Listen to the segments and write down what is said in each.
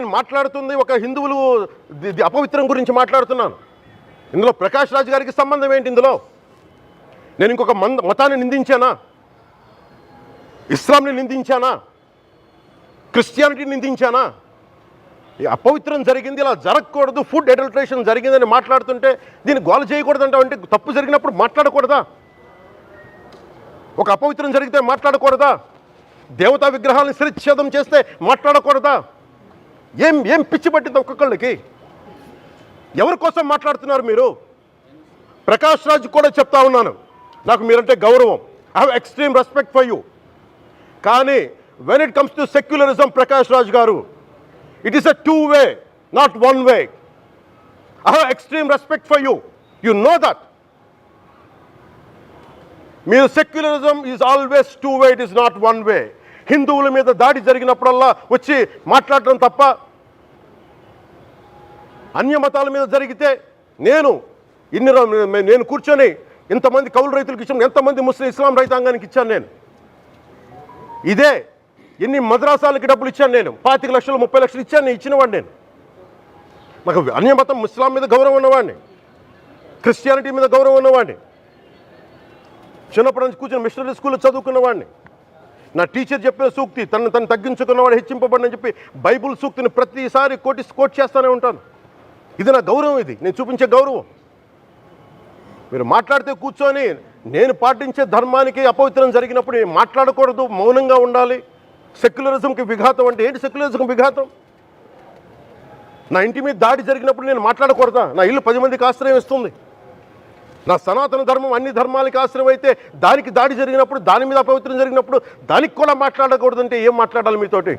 నేను మాట్లాడుతుంది ఒక హిందువులు అపవిత్రం గురించి మాట్లాడుతున్నాను. ఇందులో ప్రకాష్ రాజ్ గారికి సంబంధం ఏంటి? ఇందులో నేను ఇంకొక మతాన్ని నిందించానా? ఇస్లాంని నిందించానా? క్రిస్టియానిటీని నిందించానా? అపవిత్రం జరిగింది, ఇలా జరగకూడదు, ఫుడ్ అడల్ట్రేషన్ జరిగిందని మాట్లాడుతుంటే దీన్ని గోల చేయకూడదంటే, అంటే తప్పు జరిగినప్పుడు మాట్లాడకూడదా? ఒక అపవిత్రం జరిగితే మాట్లాడకూడదా? దేవతా విగ్రహాలను శిరచ్ఛేదం చేస్తే మాట్లాడకూడదా? ఏం పిచ్చి పట్టింది ఒక్కొక్కళ్ళకి? ఎవరి కోసం మాట్లాడుతున్నారు మీరు? ప్రకాష్ రాజ్ కూడా చెప్తా ఉన్నాను, నాకు మీరంటే గౌరవం, I have extreme respect for you. కానీ when it comes to secularism, Prakash Raj garu, it is a two-way, not one-way. I have extreme respect for you. You know that. Mere secularism is always two-way, it is not one-way. హిందువుల మీద దాడి జరిగినప్పుడల్లా వచ్చి మాట్లాడటం తప్ప, అన్య మతాల మీద జరిగితే నేను కూర్చొని ఇంతమంది కౌలు రైతులకు ఇచ్చాను, ఎంతమంది ముస్లిం ఇస్లాం రైతాంగానికి ఇచ్చాను నేను. ఇదే ఎన్ని మద్రాసాలకి డబ్బులు ఇచ్చాను నేను, 25 లక్షలు 30 లక్షలు ఇచ్చాను, నేను ఇచ్చినవాడిని. నేను నాకు అన్యమతం ఇస్లాం మీద గౌరవం ఉన్నవాడిని, క్రిస్టియానిటీ మీద గౌరవం ఉన్నవాడిని, చిన్నప్పటి నుంచి కూర్చొని మిషనరీ స్కూల్లో చదువుకున్నవాడిని. నా టీచర్ చెప్పిన సూక్తి, తను తగ్గించుకున్నవాడు హెచ్చింపబడిని చెప్పి బైబుల్ సూక్తిని ప్రతిసారి కోట్ చేస్తూనే ఉంటాను. ఇది నా గౌరవం, ఇది నేను చూపించే గౌరవం. మీరు మాట్లాడితే కూర్చొని నేను పాటించే ధర్మానికి అపవిత్రం జరిగినప్పుడు మాట్లాడకూడదు, మౌనంగా ఉండాలి. సెక్యులరిజంకి విఘాతం అంటే ఏంటి? సెక్యులరిజంకి విఘాతం? నా ఇంటి మీద దాడి జరిగినప్పుడు నేను మాట్లాడకూడదా? నా ఇల్లు 10 మందికి ఆశ్రయం ఇస్తుంది. నా సనాతన ధర్మం అన్ని ధర్మాలకి ఆశ్రయం అయితే దానికి దాడి జరిగినప్పుడు, దాని మీద అపవిత్రం జరిగినప్పుడు దానికి కూడా మాట్లాడకూడదంటే ఏం మాట్లాడాలి మీతోటి?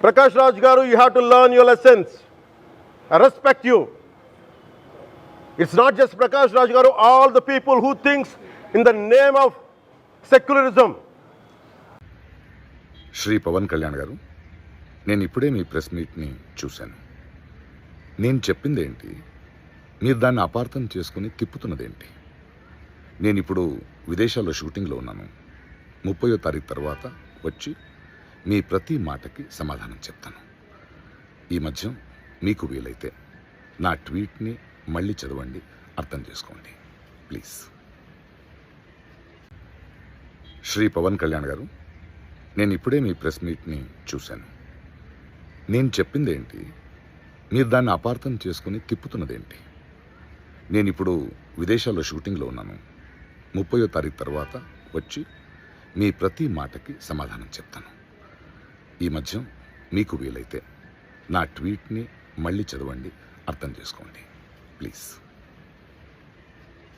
Prakash Raj garu, you have to learn your lessons. I respect you. It's not just Prakash Raj garu, all the people who thinks in the name of secularism. Shri Pawan Kalyan garu, నేను ఇప్పుడే మీ ప్రెస్ మీట్ని చూశాను. నేను చెప్పిందేంటి, మీరు దాన్ని అపార్థం చేసుకుని తిప్పుతున్నదేంటి? నేను ఇప్పుడు విదేశాల్లో షూటింగ్లో ఉన్నాను. 30వ తారీఖు తర్వాత వచ్చి మీ ప్రతి మాటకి సమాధానం చెప్తాను. ఈ మధ్య మీకు వీలైతే నా ట్వీట్ని మళ్ళీ చదవండి, అర్థం చేసుకోండి ప్లీజ్. శ్రీ పవన్ కళ్యాణ్ గారు, నేను ఇప్పుడే మీ ప్రెస్ మీట్ని చూశాను. నేను చెప్పిందేంటి, మీరు దాన్ని అపార్థం చేసుకుని తిప్పుతున్నదేంటి? నేను ఇప్పుడు విదేశాల్లో షూటింగ్లో ఉన్నాను. 30వ తారీఖు తర్వాత వచ్చి మీ ప్రతి మాటకి సమాధానం చెప్తాను. ఈ మధ్య మీకు వీలైతే నా ట్వీట్ని మళ్ళీ చదవండి, అర్థం చేసుకోండి ప్లీజ్.